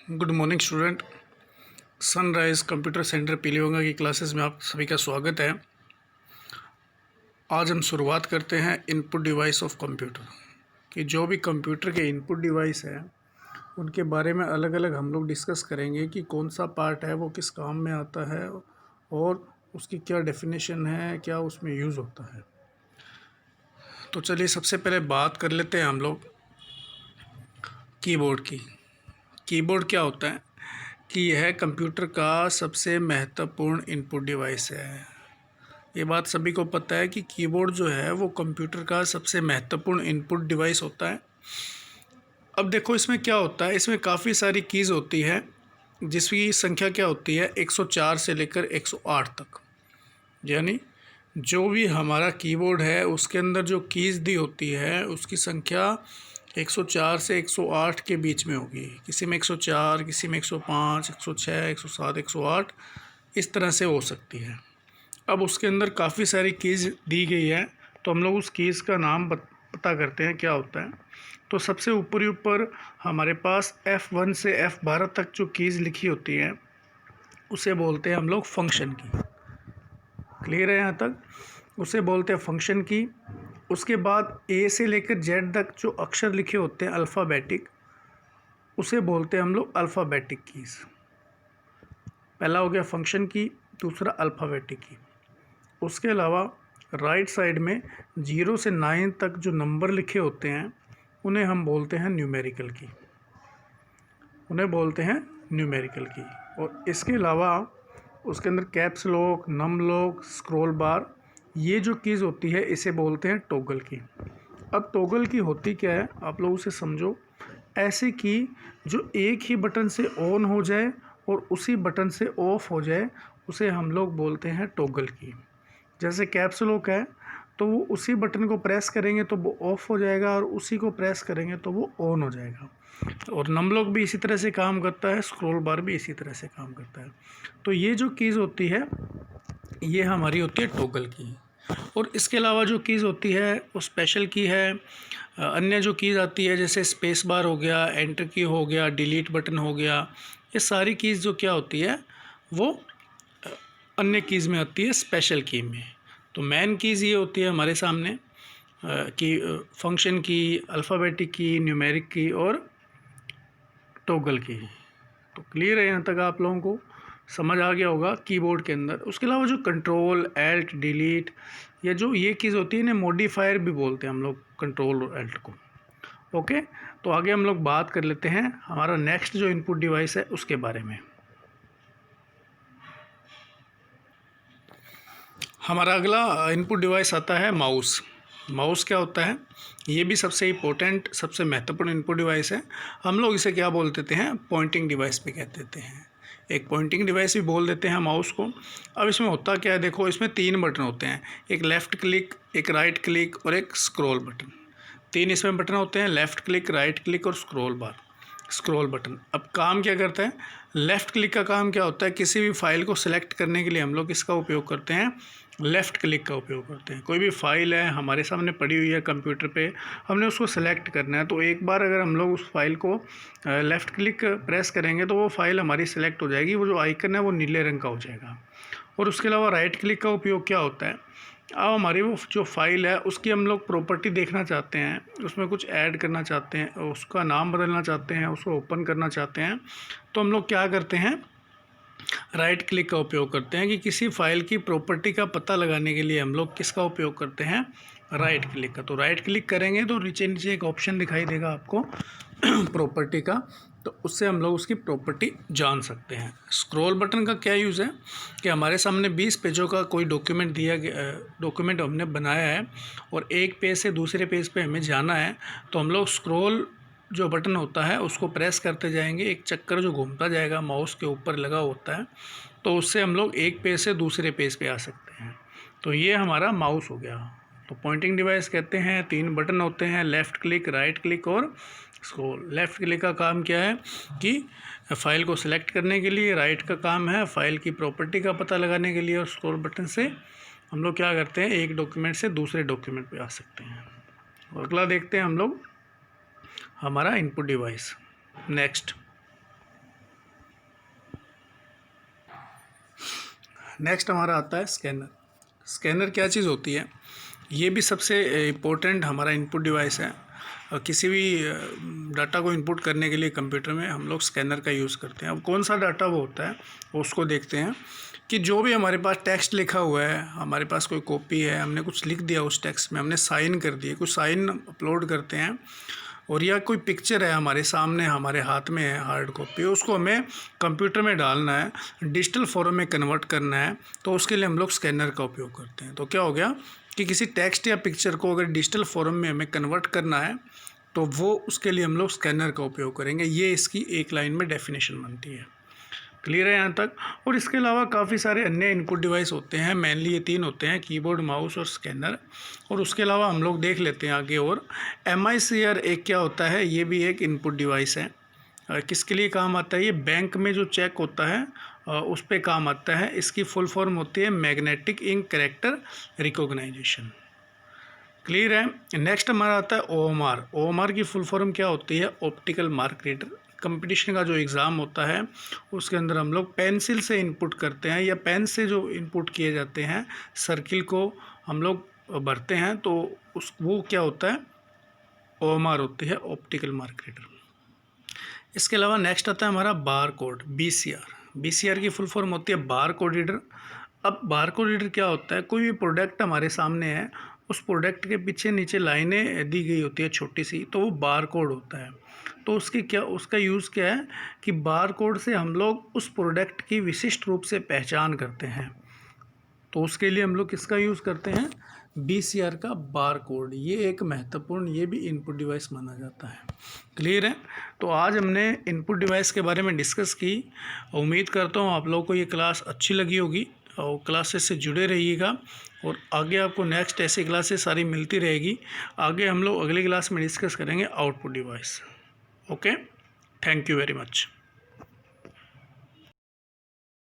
Good morning student. Sunrise computer centre Pilibhanga की classes में आप सभी का स्वागत है। आज हम शुरुआत करते हैं इनपुट डिवाइस ऑफ कंप्यूटर कि जो भी कंप्यूटर के इनपुट डिवाइस है उनके बारे में अलग अलग हम लोग डिस्कस करेंगे कि कौन सा पार्ट है वो किस काम में आता है और उसकी क्या डेफिनेशन है, क्या उसमें यूज़ होता है। तो चलिए सबसे पहले बात कर लेते हैं हम लोग कीबोर्ड की। कीबोर्ड क्या होता है कि यह कंप्यूटर का सबसे महत्वपूर्ण इनपुट डिवाइस है। ये बात सभी को पता है कि कीबोर्ड जो है वो कंप्यूटर का सबसे महत्वपूर्ण इनपुट डिवाइस होता है। अब देखो इसमें क्या होता है, इसमें काफ़ी सारी कीज़ होती है जिसकी संख्या क्या होती है 104 से लेकर 108 तक। यानी जो भी हमारा कीबोर्ड है उसके अंदर जो कीज़ दी होती है उसकी संख्या 104 से 108 के बीच में होगी। किसी में 104, किसी में 105, 106, 107, 108 इस तरह से हो सकती है। अब उसके अंदर काफ़ी सारी कीज़ दी गई है तो हम लोग उस कीज़ का नाम पता करते हैं क्या होता है। तो सबसे ऊपर हमारे पास F1 से F12 तक जो कीज़ लिखी होती हैं उसे बोलते हैं हम लोग फंक्शन की। क्लियर है यहाँ तक? उसे बोलते हैं फंक्शन की। उसके बाद A से लेकर Z तक जो अक्षर लिखे होते हैं अल्फ़ाबेटिक, उसे बोलते हैं हम लोग अल्फ़ाबेटिक कीज़। पहला हो गया फंक्शन की, दूसरा अल्फ़ाबेटिक की। उसके अलावा राइट साइड में 0 से 9 तक जो नंबर लिखे होते हैं उन्हें हम बोलते हैं न्यूमेरिकल की, और इसके अलावा उसके अंदर caps lock, num lock, scroll bar, ये जो कीज़ होती है इसे बोलते हैं टॉगल की। अब टॉगल की होती क्या है आप लोग उसे समझो। ऐसे की जो एक ही बटन से ऑन हो जाए और उसी बटन से ऑफ हो जाए उसे हम लोग बोलते हैं टॉगल की। जैसे कैप्स लॉक है तो वो उसी बटन को प्रेस करेंगे तो वो ऑफ हो जाएगा और उसी को प्रेस करेंगे तो वो ऑन हो जाएगा। और नम लॉक भी इसी तरह से काम करता है, स्क्रॉल बार भी इसी तरह से काम करता है। तो ये जो कीज़ होती है ये हमारी होती है टॉगल की। और इसके अलावा जो कीज़ होती है वो स्पेशल की है। अन्य जो कीज़ आती है जैसे स्पेस बार हो गया, एंटर की हो गया, डिलीट बटन हो गया, ये सारी कीज़ जो क्या होती है वो अन्य कीज़ में आती है स्पेशल की में। तो मेन कीज़ ये होती है हमारे सामने कि फंक्शन की, अल्फ़ाबेटिक की, न्यूमेरिक की और टॉगल की। तो क्लियर है यहाँ तक? आप लोगों को समझ आ गया होगा कीबोर्ड के अंदर। उसके अलावा जो कंट्रोल, एल्ट, डिलीट, या जो ये कीज़ होती है इन्हें मॉडिफायर भी बोलते हैं हम लोग, कंट्रोल और एल्ट को। ओके, तो आगे हम लोग बात कर लेते हैं हमारा नेक्स्ट जो इनपुट डिवाइस है उसके बारे में। हमारा अगला इनपुट डिवाइस आता है माउस। माउस क्या होता है? ये भी सबसे इम्पोर्टेंट, सबसे महत्वपूर्ण इनपुट डिवाइस है। हम लोग इसे क्या बोल देते हैं? पॉइंटिंग डिवाइस पे कह देते हैं। एक पॉइंटिंग डिवाइस भी बोल देते हैं माउस को। अब इसमें होता क्या है, देखो इसमें 3 बटन होते हैं, एक लेफ़्ट क्लिक, एक राइट क्लिक और एक स्क्रॉल बटन। 3 इसमें बटन होते हैं, लेफ़्ट क्लिक, राइट क्लिक और स्क्रॉल बटन। अब काम क्या करता है? लेफ़्ट क्लिक का काम क्या होता है? किसी भी फाइल को सिलेक्ट करने के लिए हम लोग इसका उपयोग करते हैं, लेफ़्ट क्लिक का उपयोग करते हैं। कोई भी फाइल है हमारे सामने पड़ी हुई है कंप्यूटर पे, हमने उसको सेलेक्ट करना है, तो एक बार अगर हम लोग उस फाइल को लेफ़्ट क्लिक प्रेस करेंगे तो वो फाइल हमारी सेलेक्ट हो जाएगी, वो जो आइकन है वो नीले रंग का हो जाएगा। और उसके अलावा राइट क्लिक का उपयोग क्या होता है? अब हमारी वो जो फाइल है उसकी हम लोग प्रॉपर्टी देखना चाहते हैं, उसमें कुछ ऐड करना चाहते हैं, उसका नाम बदलना चाहते हैं, उसको ओपन करना चाहते हैं, तो हम लोग क्या करते हैं? राइट क्लिक का उपयोग करते हैं। कि किसी फाइल की प्रॉपर्टी का पता लगाने के लिए हम लोग किसका उपयोग करते हैं? राइट क्लिक का। तो राइट क्लिक करेंगे तो नीचे एक ऑप्शन दिखाई देगा आपको प्रॉपर्टी का, तो उससे हम लोग उसकी प्रॉपर्टी जान सकते हैं। स्क्रॉल बटन का क्या यूज़ है कि हमारे सामने 20 पेजों का कोई डॉक्यूमेंट हमने बनाया है और एक पेज से दूसरे पेज पे हमें जाना है, तो हम लोग स्क्रॉल जो बटन होता है उसको प्रेस करते जाएंगे, एक चक्कर जो घूमता जाएगा माउस के ऊपर लगा होता है, तो उससे हम लोग एक पेज से दूसरे पेज पे आ सकते हैं। तो ये हमारा माउस हो गया। तो पॉइंटिंग डिवाइस कहते हैं, 3 बटन होते हैं, लेफ़्ट क्लिक, राइट क्लिक और स्क्रॉल। लेफ़्ट क्लिक का काम क्या है कि फ़ाइल को सिलेक्ट करने के लिए, राइट का काम है फ़ाइल की प्रॉपर्टी का पता लगाने के लिए, और स्क्रॉल बटन से हम लोग क्या करते हैं? एक डॉक्यूमेंट से दूसरे डॉक्यूमेंट पे आ सकते हैं। और अगला देखते हैं हम लोग हमारा इनपुट डिवाइस नेक्स्ट। नेक्स्ट हमारा आता है स्कैनर। स्कैनर क्या चीज़ होती है? ये भी सबसे इम्पोर्टेंट हमारा इनपुट डिवाइस है। किसी भी डाटा को इनपुट करने के लिए कंप्यूटर में हम लोग स्कैनर का यूज़ करते हैं। अब कौन सा डाटा वो होता है उसको देखते हैं कि जो भी हमारे पास टेक्स्ट लिखा हुआ है, हमारे पास कोई कॉपी है, हमने कुछ लिख दिया उस टेक्स्ट में, हमने साइन कर दिए, कुछ साइन अपलोड करते हैं, और या कोई पिक्चर है हमारे सामने, हमारे हाथ में है हार्ड कॉपी, उसको हमें कंप्यूटर में डालना है, डिजिटल फॉर्म में कन्वर्ट करना है, तो उसके लिए हम लोग स्कैनर का उपयोग करते हैं। तो क्या हो गया कि किसी टेक्स्ट या पिक्चर को अगर डिजिटल फॉर्म में हमें कन्वर्ट करना है तो वो उसके लिए हम लोग स्कैनर का उपयोग करेंगे। ये इसकी एक लाइन में डेफिनेशन बनती है। क्लियर है यहाँ तक? और इसके अलावा काफ़ी सारे अन्य इनपुट डिवाइस होते हैं, मेनली ये 3 होते हैं, कीबोर्ड, माउस और स्कैनर। और उसके अलावा हम लोग देख लेते हैं आगे। और MICR एक क्या होता है? ये भी एक इनपुट डिवाइस है। किसके लिए काम आता है? ये बैंक में जो चेक होता है उस पर काम आता है। इसकी फुल फॉर्म होती है magnetic ink character recognition. Clear है? नेक्स्ट हमारा आता है OMR। OMR की फुल फॉर्म क्या होती है? Optical mark reader. कंपटीशन का जो एग्ज़ाम होता है उसके अंदर हम लोग पेंसिल से इनपुट करते हैं, या पेन से जो इनपुट किए जाते हैं, सर्किल को हम लोग भरते हैं, तो वो क्या होता है? OMR होती है, ऑप्टिकल मार्क रीडर। इसके अलावा नेक्स्ट आता है हमारा बार कोड, BCR। BCR की फुल फॉर्म होती है बार कोड रीडर। अब बार कोड रीडर क्या होता है? कोई भी प्रोडक्ट हमारे सामने है, उस प्रोडक्ट के पीछे नीचे लाइनें दी गई होती है छोटी सी, तो वो बार कोड होता है। तो उसका यूज़ क्या है कि बार कोड से हम लोग उस प्रोडक्ट की विशिष्ट रूप से पहचान करते हैं। तो उसके लिए हम लोग किसका यूज़ करते हैं? BCR का बार कोड। ये एक महत्वपूर्ण, ये भी इनपुट डिवाइस माना जाता है। क्लियर है? तो आज हमने इनपुट डिवाइस के बारे में डिस्कस की। उम्मीद करता हूँ आप लोगों को ये क्लास अच्छी लगी होगी, और क्लासेस से जुड़े रहिएगा, और आगे आपको नेक्स्ट ऐसी क्लासेस सारी मिलती रहेगी। आगे हम लोग अगली क्लास में डिस्कस करेंगे output device. Okay, thank you very much.